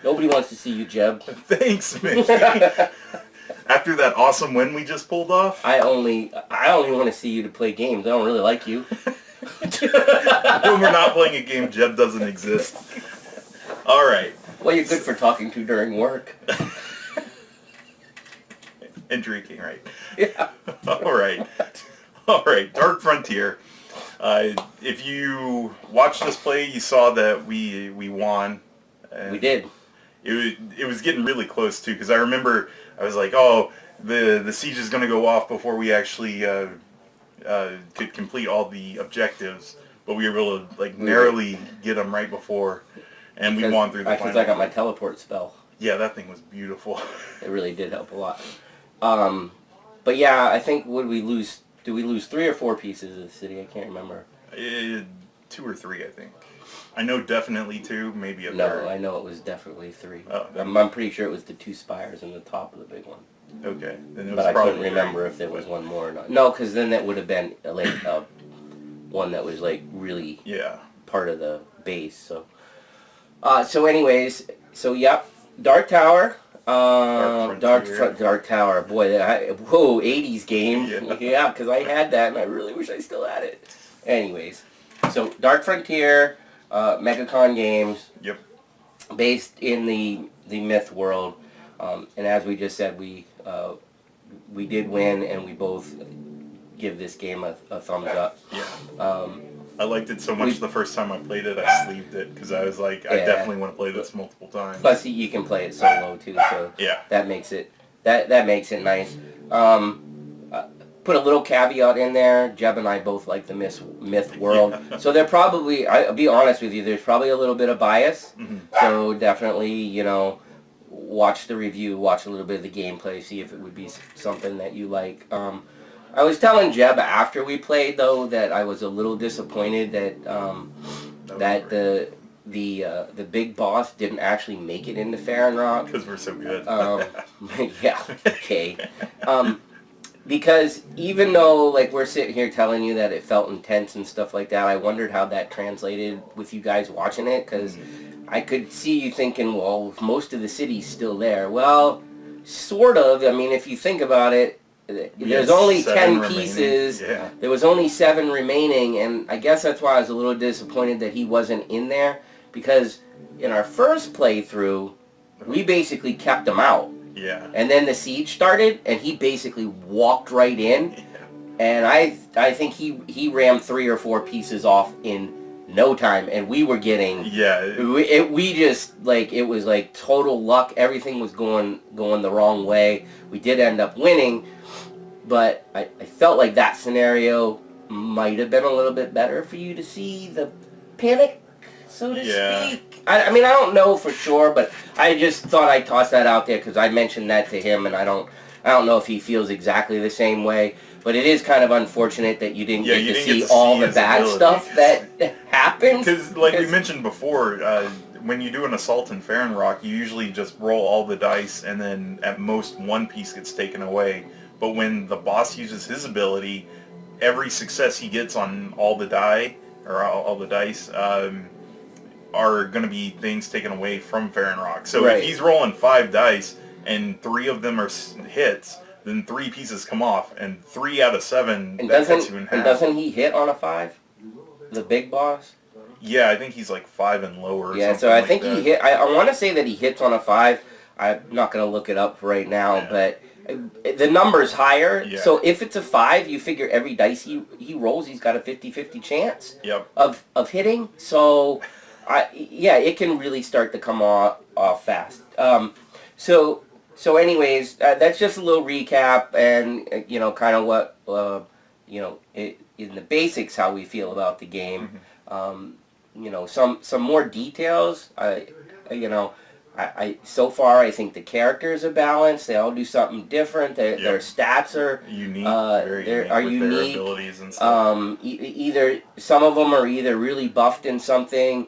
Nobody wants to see you, Jeb. Thanks, Mickey. After that awesome win we just pulled off? I only want to see you to play games. I don't really like you. When we're not playing a game, Jeb doesn't exist. Alright. Well, you're good for talking to during work. And drinking, right? Yeah. Alright, Dark Frontier. If you watched us play, you saw that we won. And We did. It was getting really close, too, because I remember I was like, oh, the siege is going to go off before we actually could complete all the objectives, but we were able to narrowly get them right before, and we won through the final. Because I got my teleport spell. Yeah, that thing was beautiful. It really did help a lot. But yeah, I think did we lose 3 or 4 pieces of the city? I can't remember. 2 or 3, I think. I know definitely 2, maybe a third. No, I know it was definitely 3. Oh, I'm pretty sure it was the 2 spires in the top of the big one. Okay. Then it was but I probably couldn't remember if there was one more or not. No, because then that would have been one that was really part of the base. So, anyways, yep, Dark Tower. Dark Tower. Boy, whoa, 80s game. Yeah, because I had that and I really wish I still had it. Anyways, so Dark Frontier, Megacon Games. Yep. Based in the myth world, and as we just said, we did win, and we both give this game a thumbs up. Yeah. I liked it so much the first time I played it, I sleeved it, because I was like, I definitely want to play this multiple times. Plus, you can play it solo, too, so that makes it nice. Put a little caveat in there. Jeb and I both like the myth world. So they're probably, I'll be honest with you, there's probably a little bit of bias. So definitely, watch the review, watch a little bit of the gameplay, see if it would be something that you like. I was telling Jeb after we played, though, that I was a little disappointed that the big boss didn't actually make it into Farron Rock. Because we're so good. Yeah, okay. Because even though, we're sitting here telling you that it felt intense and stuff like that, I wondered how that translated with you guys watching it, because I could see you thinking, well, most of the city's still there. Well, sort of. I mean, if you think about it, there's only 10 pieces. Yeah. There was only 7 remaining, and I guess that's why I was a little disappointed that he wasn't in there, because in our first playthrough, we basically kept him out. Yeah. And then the siege started, and he basically walked right in. Yeah. And I think he rammed 3 or 4 pieces off in no time, and we were getting... Yeah. We just, it was total luck. Everything was going the wrong way. We did end up winning, but I felt like that scenario might have been a little bit better for you to see the panic, so to speak. I mean, I don't know for sure, but I just thought I'd toss that out there because I mentioned that to him, and I don't know if he feels exactly the same way. But it is kind of unfortunate that you didn't get to see all the bad stuff that happened. Because, we mentioned before, when you do an assault in Farron Rock, you usually just roll all the dice, and then at most 1 piece gets taken away. But when the boss uses his ability, every success he gets on all the die, or all the dice, are going to be things taken away from Farron Rock. So if he's rolling 5 dice and 3 of them are hits, then 3 pieces come off, and 3 out of 7 that cuts you in half. And doesn't he hit on a 5? The big boss? Yeah, I think he's 5 and lower. Or yeah, so I think he hit. I want to say that he hits on a 5. I'm not going to look it up right now, but the number's higher. Yeah. So if it's a 5, you figure every dice he rolls, he's got a 50-50 chance of hitting. So it can really start to come off fast. So anyways, that's just a little recap, and kind of what in the basics how we feel about the game. Some more details. So far I think the characters are balanced. They all do something different. Their stats are unique. Their abilities and stuff. Either some of them are either really buffed in something,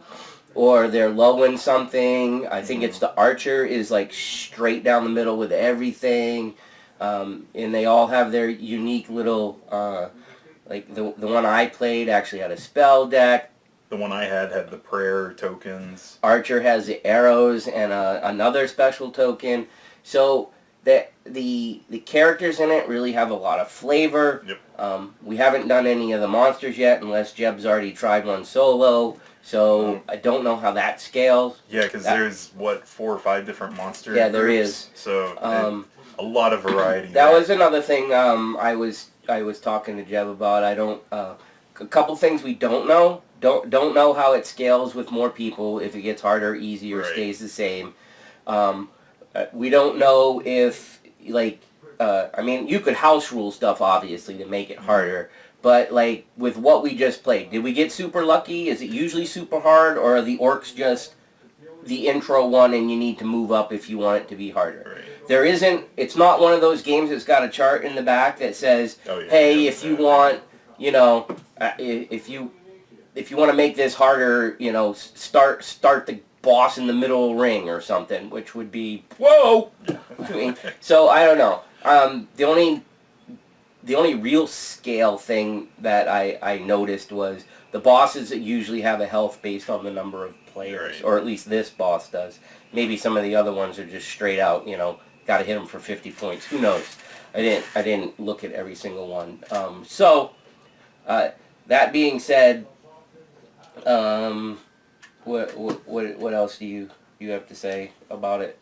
or they're low in something. I think it's the archer is straight down the middle with everything, and they all have their unique little. The one I played actually had a spell deck. The one I had the prayer tokens. Archer has the arrows and another special token. So the characters in it really have a lot of flavor. Yep. We haven't done any of the monsters yet, unless Jeb's already tried one solo. So I don't know how that scales. Yeah, because there's, what, 4 or 5 different monster Yeah, there groups? is. So a lot of variety. That was another thing I was talking to Jeb about. I don't... a couple things we don't know. Don't know how it scales with more people, if it gets harder, easier, Right. stays the same. We don't know if, like... I mean, you could house rule stuff, obviously, to make it harder. But, like, with what we just played, did we get super lucky? Is it usually super hard? Or are the orcs just the intro one and you need to move up if you want it to be harder? Right. There isn't... It's not one of those games that's got a chart in the back that says, Oh, yeah, hey, yeah, if you want, you know, if you want to make this harder, you know, start the boss in the middle ring or something, which would be... Whoa! I mean, so, I don't know. The only real scale thing that I noticed was the bosses that usually have a health based on the number of players, Right. or at least this boss does. Maybe some of the other ones are just straight out, you know, got to hit them for 50 points. Who knows? I didn't look at every single one. That being said, what else do you have to say about it?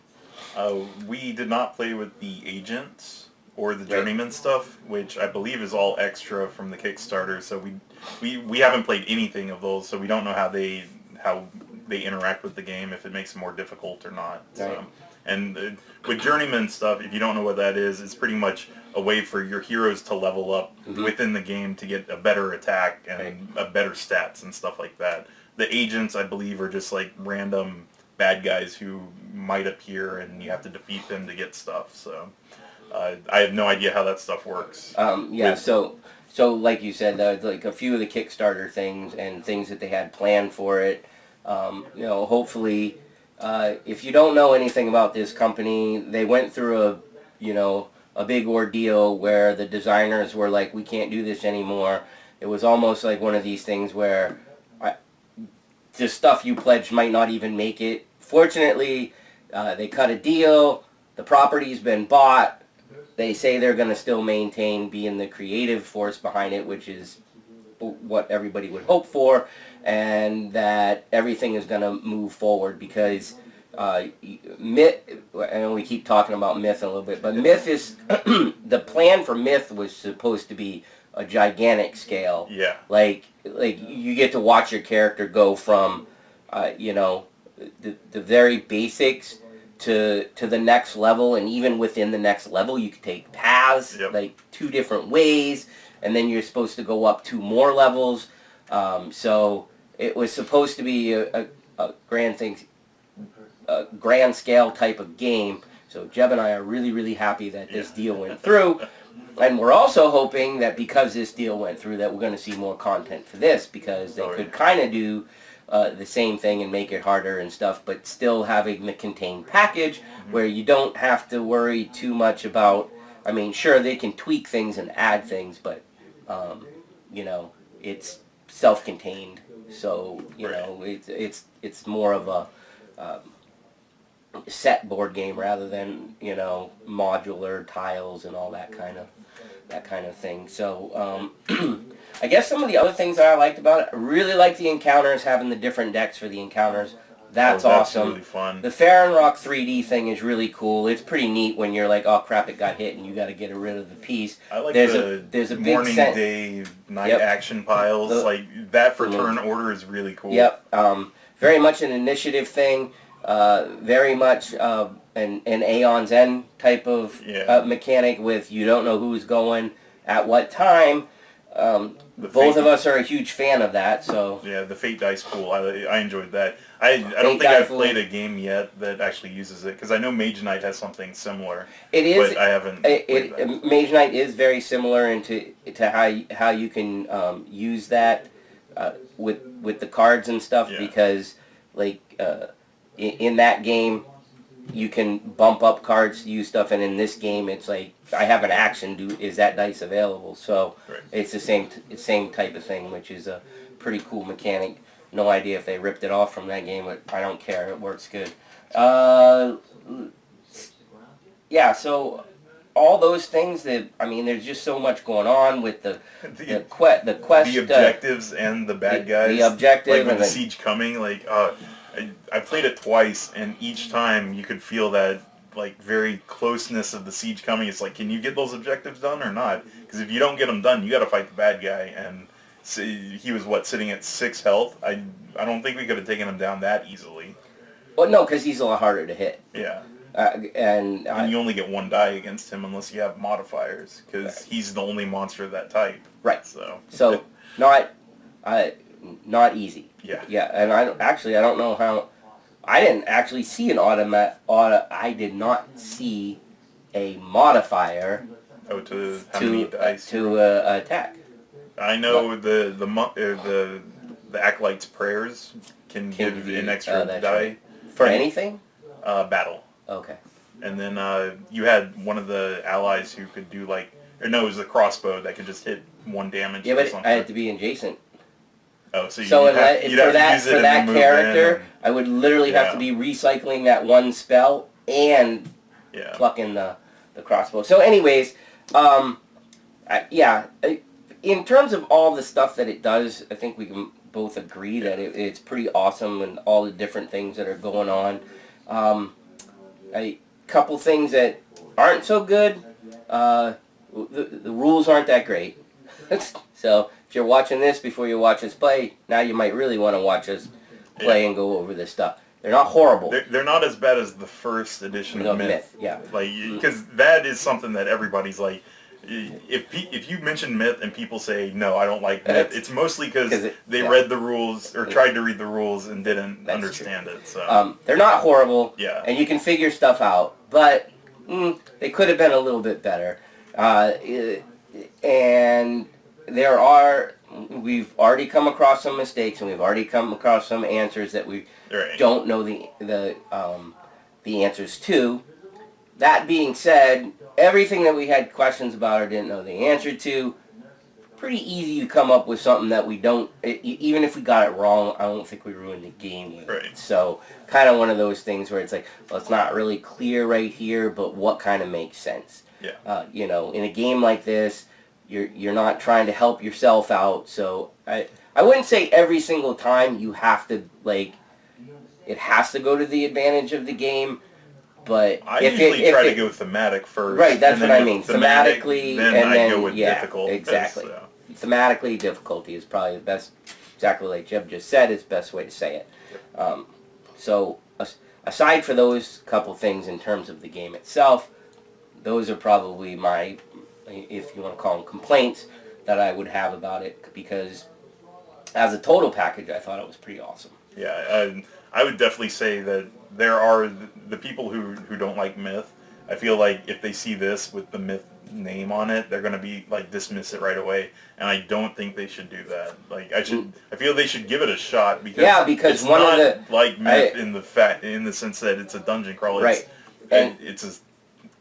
We did not play with the agents or the journeyman stuff, which I believe is all extra from the Kickstarter. So we haven't played anything of those, so we don't know how they interact with the game, if it makes it more difficult or not. Right. And with journeyman stuff, if you don't know what that is, it's pretty much a way for your heroes to level up within the game to get a better attack and a better stats and stuff like that. The agents, I believe, are just like random bad guys who might appear and you have to defeat them to get stuff. So I have no idea how that stuff works. Yeah, so like you said, like a few of the Kickstarter things and things that they had planned for it, you know, hopefully, if you don't know anything about this company, they went through a big ordeal where the designers were like, we can't do this anymore. It was almost like one of these things where the stuff you pledged might not even make it. Fortunately, they cut a deal, the property's been bought. They say they're going to still maintain being the creative force behind it, which is what everybody would hope for, and that everything is going to move forward because Myth, I know we keep talking about Myth a little bit, but Myth is, the plan for Myth was supposed to be a gigantic scale. Yeah. Like you get to watch your character go from, you know, the very basics to the next level, and even within the next level you could take paths, like 2 different ways, and then you're supposed to go up 2 more levels. So it was supposed to be a grand thing, a grand scale type of game. So Jeb and I are really, really happy that this deal went through. And we're also hoping that because this deal went through that we're going to see more content for this, because they could kind of do the same thing and make it harder and stuff, but still having the contained package where you don't have to worry too much about, I mean, sure, they can tweak things and add things, but, you know, it's self-contained. So, you know, it's more of a set board game rather than, you know, modular tiles and all that kind of thing. So I guess some of the other things that I liked about it, I really like the encounters, having the different decks for the encounters. That's awesome. Really fun. The Farron Rock 3D thing is really cool. It's pretty neat when you're like, oh crap, it got hit and you got to get rid of the piece. I like there's a big morning, day, night action piles. Like that for turn order is really cool. Yep. Very much an initiative thing. Very much an Aeon's End type of mechanic with you don't know who's going at what time. Both of us are a huge fan of that, so... Yeah, the Fate Dice pool, I enjoyed that. I don't think I've played a game yet that actually uses it, because I know Mage Knight has something similar. It is, but I haven't played that. Mage Knight is very similar into how you can use that with the cards and stuff, because like in that game you can bump up cards to use stuff, and in this game it's like I have an action, is that dice available? So it's the same type of thing, which is a pretty cool mechanic. no idea if they ripped it off from that game, but I don't care. It works good. Yeah, so all those things that, I mean, there's just so much going on with the quest, the objectives and the bad guys. The objective like with the siege coming. Like I played it twice, and each time you could feel that like very closeness of the siege coming. It's like, can you get those objectives done or not? Because if you don't get them done, you got to fight the bad guy. And he was sitting at 6 health. I don't think we could have taken him down that easily. Well, no, because he's a lot harder to hit. Yeah. And you only get 1 die against him unless you have modifiers, because he's the only monster of that type. Right. So not easy. Yeah. Yeah, and I don't know how. I didn't actually see an I did not see a modifier. Oh, to how many dice? To attack. I know the acolyte's prayers can give an extra die. Right. For anything? Battle. Okay. And then you had one of the allies who could do it was the crossbow that could just hit 1 damage. Yeah, but I had to be adjacent. Oh, so for that character, I would literally have to be recycling that 1 spell and plucking the crossbow. So, anyways, in terms of all the stuff that it does, I think we can both agree that it's pretty awesome, and all the different things that are going on. A couple things that aren't so good. The rules aren't that great. So if you're watching this before you watch us play, now you might really want to watch us play and go over this stuff. They're not horrible. They're not as bad as the first edition of Myth. Yeah. Because that is something that everybody's like, if you mention Myth and people say, no, I don't like Myth, it's mostly because they read the rules or tried to read the rules and didn't understand it. So they're not horrible. Yeah. And you can figure stuff out, but they could have been a little bit better. And we've already come across some mistakes, and we've already come across some answers that we don't know the answers to. That being said, everything that we had questions about or didn't know the answer to, pretty easy to come up with something that we don't, even if we got it wrong, I don't think we ruined the game with it. So, kind of one of those things where it's like, well, it's not really clear right here, but what kind of makes sense? Yeah. In a game like this, you're not trying to help yourself out, so I wouldn't say every single time you have to, it has to go to the advantage of the game, but I usually try to go thematic first. Right, that's what I mean. Thematically, then I go with difficult. Exactly. Thematically, difficulty is probably the best, exactly like Jeb just said, is the best way to say it. So, aside for those couple things in terms of the game itself, those are probably my, if you want to call them complaints, that I would have about it, because as a total package, I thought it was pretty awesome. Yeah, I would definitely say that there are the people who don't like Myth. I feel like if they see this with the Myth name on it, they're going to be dismiss it right away, and I don't think they should do that. I feel they should give it a shot, because it's one not of the like Myth in the sense that it's a dungeon crawl. Right. It's a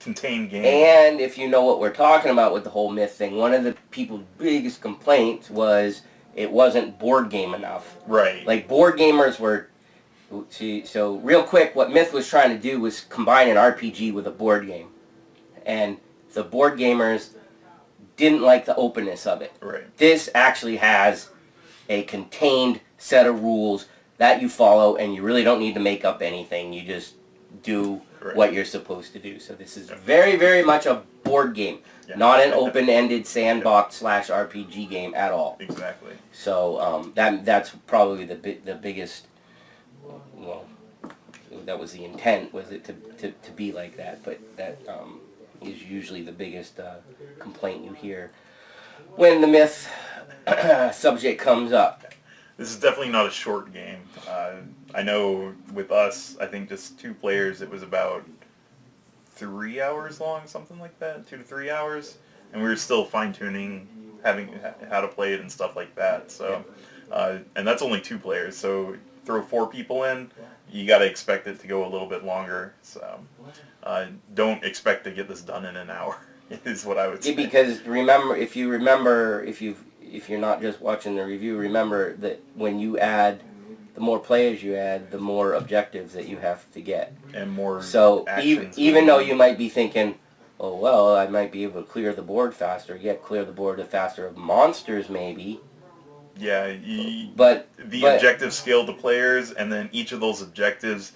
contained game. And if you know what we're talking about with the whole Myth thing, one of the people's biggest complaints was it wasn't board game enough. Right. Board gamers were... So real quick, what Myth was trying to do was combine an RPG with a board game. And the board gamers didn't like the openness of it. Right. This actually has a contained set of rules that you follow, and you really don't need to make up anything. You just do what you're supposed to do. So this is very, very much a board game, not an open-ended sandbox / RPG game at all. Exactly. So that's probably the biggest. Well, that was the intent, was it to be like that, but that is usually the biggest complaint you hear when the Myth subject comes up. This is definitely not a short game. I know with us, I think just 2 players, it was about 3 hours long, something like that, 2 to 3 hours, and we were still fine-tuning how to play it and stuff like that. So, and that's only 2 players, so throw 4 people in, you got to expect it to go a little bit longer. So don't expect to get this done in an hour, is what I would say. Yeah, because if you're not just watching the review, remember that when you add the more players you add, the more objectives that you have to get. And more so actions. even though you might be thinking, oh, well, I might be able to clear the board faster. Yeah, clear the board faster of monsters, maybe. Yeah, but objectives scale the players, and then each of those objectives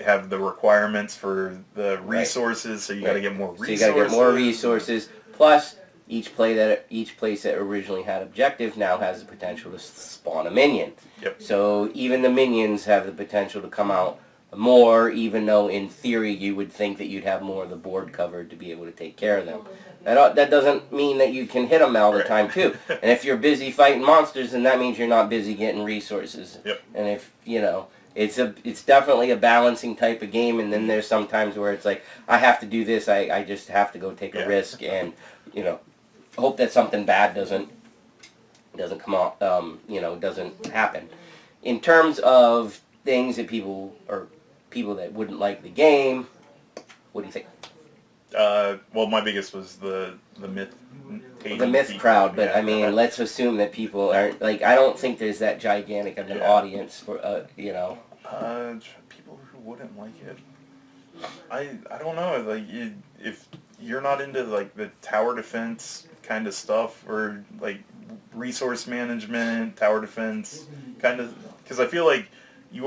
have the requirements for the resources, so you got to get more resources. So you got to get more resources. Plus, each place that originally had objective now has the potential to spawn a minion. Yep. So even the minions have the potential to come out more, even though in theory you would think that you'd have more of the board covered to be able to take care of them. That doesn't mean that you can hit them all the time too. And if you're busy fighting monsters, then that means you're not busy getting resources. Yep. And if it's definitely a balancing type of game. And then there's some times where it's like, I have to do this. I just have to go take a risk and hope that something bad doesn't come out. Doesn't happen. In terms of things that people that wouldn't like the game, what do you think? Well, my biggest was the myth. The myth crowd, but I mean, let's assume that people aren't like. I don't think there's that gigantic of an audience for people who wouldn't like it. I don't know. Like, if you're not into like the tower defense kind of stuff, or like resource management, tower defense kind of, because I feel like you've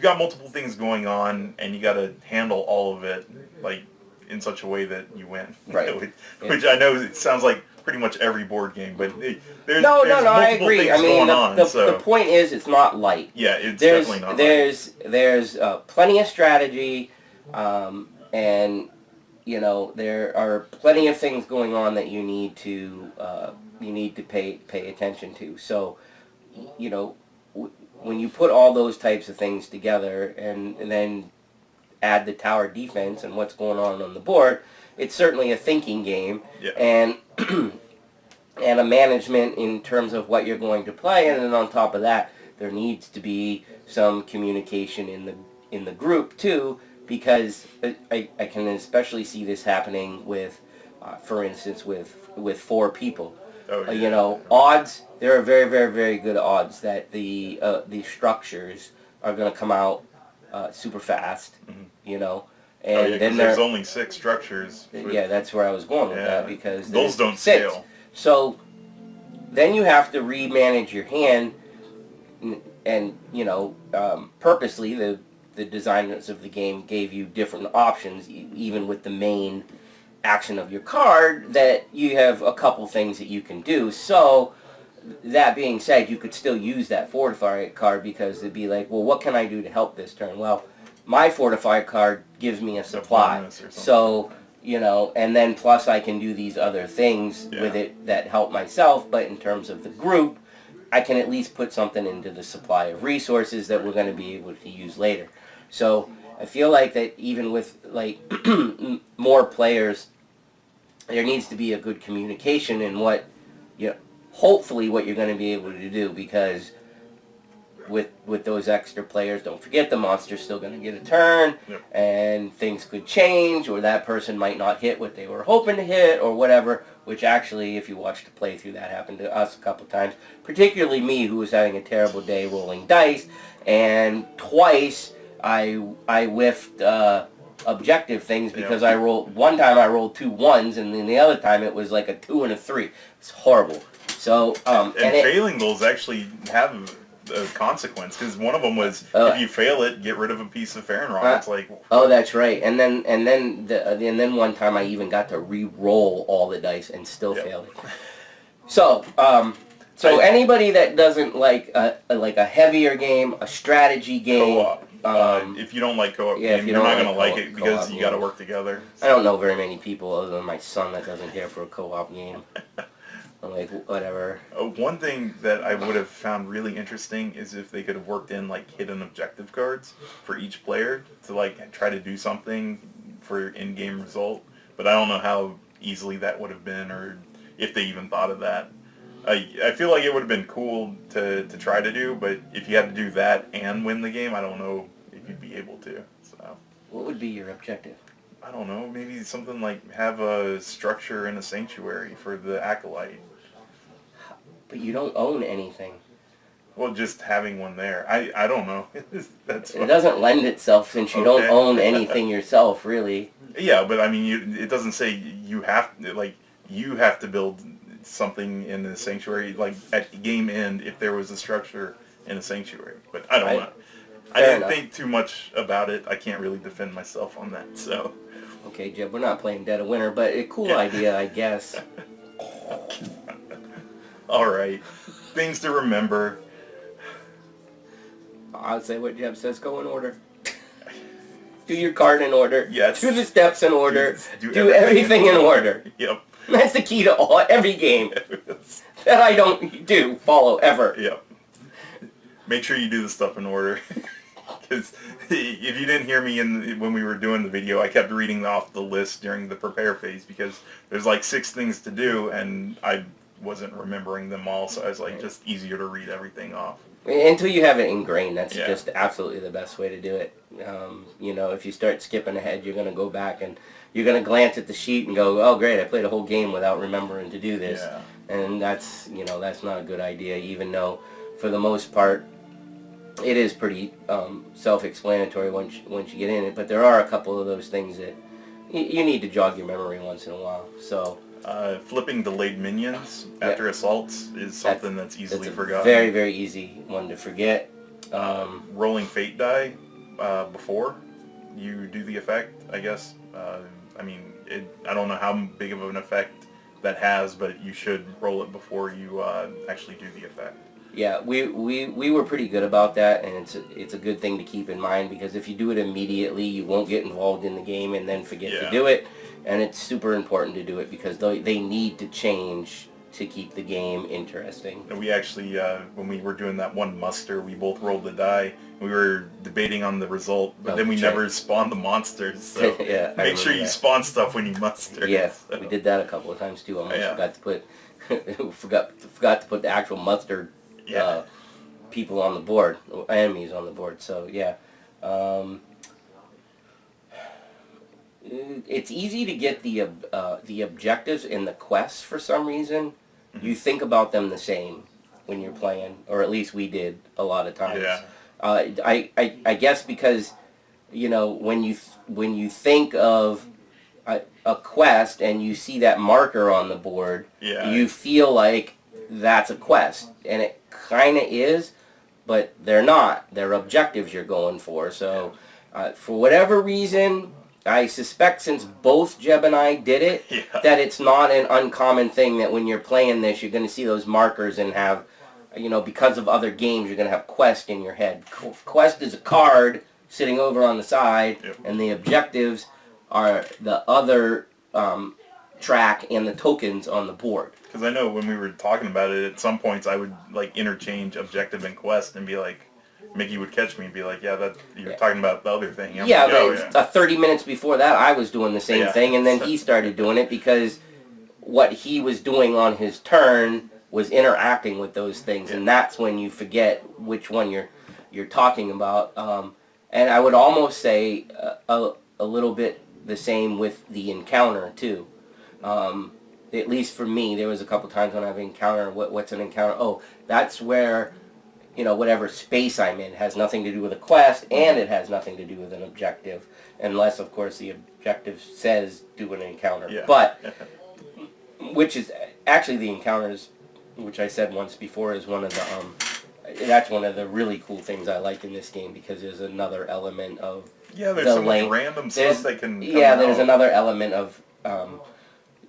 got multiple things going on, and you got to handle all of it like in such a way that you win. Right. Which I know it sounds like pretty much every board game, but there's no, multiple I agree. things I mean, going the point is, it's not light. Yeah, it's definitely not light. There's plenty of strategy, and there are plenty of things going on that you need to pay attention to. So, when you put all those types of things together and then add the tower defense and what's going on the board, it's certainly a thinking game. Yeah. And and a management in terms of what you're going to play. And then on top of that, there needs to be some communication in the group too, because I can especially see this happening with, for instance, with 4 people. Oh, yeah. Odds, there are very, very, very good odds that the structures are going to come out super fast, and then there's only 6 structures. Yeah, that's where I was going with that, because those don't 6. scale. So then you have to remanage your hand, and purposely the designers of the game gave you different options, even with the main action of your card, that you have a couple things that you can do. So that being said, you could still use that fortify card, because it'd be like, well, what can I do to help this turn? Well, my fortify card gives me a supply. So, and then plus I can do these other things with it that help myself, but in terms of the group, I can at least put something into the supply of resources that we're going to be able to use later. So I feel like that even with like more players, there needs to be a good communication in what, hopefully what you're going to be able to do, because with those extra players, don't forget the monster's still going to get a turn, and things could change, or that person might not hit what they were hoping to hit, or whatever, which actually, if you watch the playthrough, that happened to us a couple times, particularly me, who was having a terrible day rolling dice, and twice I whiffed objective things because one time I rolled 2 1s, and then the other time it was like a 2 and a 3. It's horrible. So and failing those actually have a consequence, because one of them was if you fail it, get rid of a piece of Farron Rock. It's like, oh, that's right. And then one time I even got to re-roll all the dice and still failed it. So anybody that doesn't like a heavier game, a strategy game, co-op. If you don't like co-op game, you're not going to like it, because you got to work together. I don't know very many people other than my son that doesn't care for a co-op game. I'm like, whatever. One thing that I would have found really interesting is if they could have worked in like hidden objective cards for each player to like try to do something for in-game result. But I don't know how easily that would have been, or if they even thought of that. I feel like it would have been cool to try to do, but if you had to do that and win the game, I don't know if you'd be able to. So, what would be your objective? I don't know, maybe something like have a structure in a sanctuary for the Acolyte. But you don't own anything. Well, just having one there. I don't know. That's It doesn't lend itself since you don't own anything yourself, really. Yeah, but I mean, it doesn't say you have to build something in the sanctuary, like at game end if there was a structure in a sanctuary. But I don't know. I didn't think too much about it. I can't really defend myself on that. So. Okay, Jeb, we're not playing Dead of Winter, but a cool idea, I guess. All right, things to remember. I'd say what Jeb says, go in order. Do your card in order. Yes. Do the steps in order. Do everything in order. Yep. That's the key to every game. That I don't follow ever. Yep. Make sure you do the stuff in order. Because if you didn't hear me when we were doing the video, I kept reading off the list during the prepare phase because there's like 6 things to do and I wasn't remembering them all, so I was like, just easier to read everything off. Until you have it ingrained, that's just absolutely the best way to do it. You know, if you start skipping ahead, you're going to go back and you're going to glance at the sheet and go, oh great, I played a whole game without remembering to do this. Yeah. And that's, you know, that's not a good idea, even though for the most part it is pretty self-explanatory once you get in it, but there are a couple of those things that you need to jog your memory once in a while. So flipping delayed minions after assaults is something that's easily forgotten. Very, very easy one to forget. Rolling fate die before you do the effect, I guess. I mean, I don't know how big of an effect that has, but you should roll it before you actually do the effect. Yeah, we were pretty good about that, and it's a good thing to keep in mind, because if you do it immediately, you won't get involved in the game and then forget to do it, and it's super important to do it because they need to change to keep the game interesting. And we actually, when we were doing that one muster, we both rolled the die. We were debating on the result, but then we never spawned the monsters. So make sure you spawn stuff when you muster. Yes, so. We did that a couple of times too. Almost forgot to put forgot to put the actual mustard people on the board, enemies on the board. So yeah, it's easy to get the objectives in the quests for some reason. Mm-hmm. You think about them the same when you're playing, or at least we did a lot of times. Yeah. I guess because, you know, when you think of a quest and you see that marker on the board, you feel like that's a quest, and it kind of is, but they're not. They're objectives you're going for. So for whatever reason, I suspect since both Jeb and I did it, that it's not an uncommon thing that when you're playing this, you're going to see those markers and have, you know, because of other games, you're going to have quest in your head. Quest is a card sitting over on the side, and the objectives are the other track and the tokens on the board. Because I know when we were talking about it, at some points I would like interchange objective and quest and be like, Mickey would catch me and be like, that you're talking about the other thing. Yeah, like, 30 minutes before that, I was doing the same thing, and then he started doing it because what he was doing on his turn was interacting with those things, and that's when you forget which one you're talking about. And I would almost say a little bit the same with the encounter too. At least for me, there was a couple times when I've encountered what's an encounter. Oh, that's where, you know, whatever space I'm in has nothing to do with a quest, and it has nothing to do with an objective, unless of course the objective says do an encounter. Yeah. But which is actually the encounters, which I said once before, is one of the that's one of the really cool things I like in this game, because there's another element of there's some random stuff that can come out. There's another element of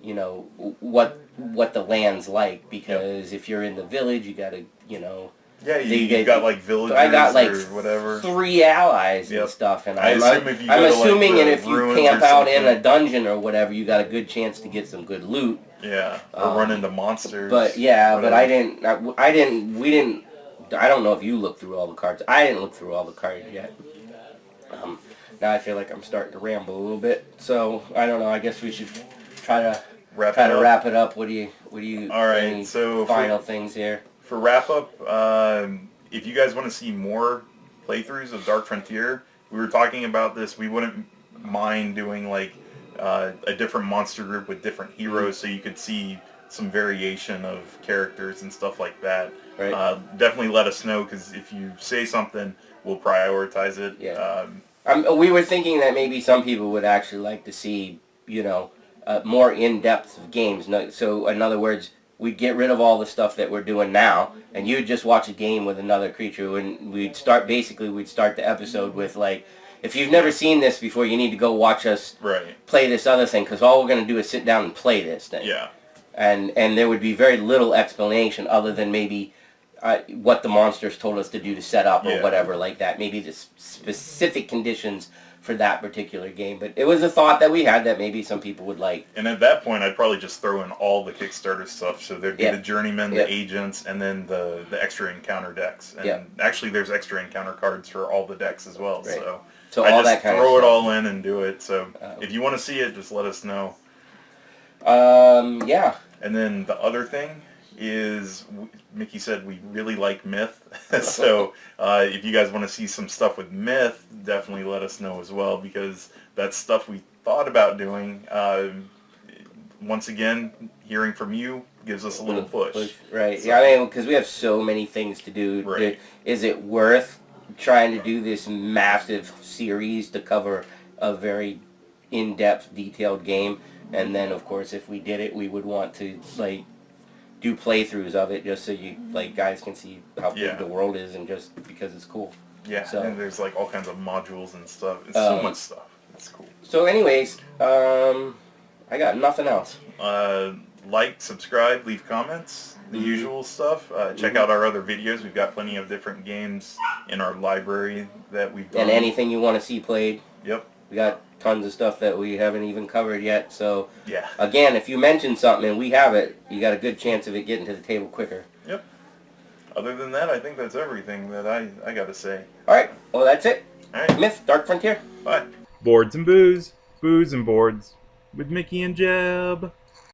you know, what the land's like, because if you're in the village, you gotta, you know. Yeah, you got like villagers I got like or whatever. 3 allies and stuff, and I'm assuming if you camp out in a dungeon or whatever, you got a good chance to get some good loot. Yeah, or run into monsters. But but I didn't. We didn't. I don't know if you looked through all the cards. I didn't look through all the cards yet. Now I feel like I'm starting to ramble a little bit, so I don't know. I guess we should try to wrap it up. What do you? All right. So final things here. For wrap up, if you guys want to see more playthroughs of Dark Frontier, we were talking about this. We wouldn't mind doing like a different monster group with different heroes, so you could see some variation of characters and stuff like that, Right. definitely let us know, because if you say something, we'll prioritize it. Yeah. We were thinking that maybe some people would actually like to see, more in-depth of games. So, in other words, we'd get rid of all the stuff that we're doing now, and you'd just watch a game with another creature, and we'd start the episode with, like, if you've never seen this before, you need to go watch us play this other thing, because all we're going to do is sit down and play this thing. Yeah. And there would be very little explanation other than maybe what the monsters told us to do to set up or whatever like that. Maybe the specific conditions for that particular game. But it was a thought that we had that maybe some people would like. And at that point, I'd probably just throw in all the Kickstarter stuff. So there'd be the journeymen, the agents, and then the extra encounter decks. And actually, there's extra encounter cards for all the decks as well. Right. So I all just that kind throw it all in and do it. So if you want to see it, just let us know. Yeah. And then the other thing is, Mickey said we really like Myth. So if you guys want to see some stuff with Myth, definitely let us know as well, because that's stuff we thought about doing. Once again, hearing from you gives us a little push. Right. So, yeah, I mean, because we have so many things to do. Right. Is it worth trying to do this massive series to cover a very in-depth, detailed game? And then, of course, if we did it, we would want to, like, do playthroughs of it just so you, like, guys can see how big the world is, and just because it's cool. Yeah, so, and there's, like, all kinds of modules and stuff. It's so much stuff. It's cool. So anyways, I got nothing else. Like, subscribe, leave comments, the usual stuff. Check out our other videos. We've got plenty of different games in our library that we've done. And anything you want to see played. Yep. We got tons of stuff that we haven't even covered yet. So, yeah. Again, if you mention something and we have it, you got a good chance of it getting to the table quicker. Yep. Other than that, I think that's everything that I got to say. All right. Well, that's it. All right. Myth, Dark Frontier. Bye. Boards and booze. Booze and boards. With Mickey and Jeb.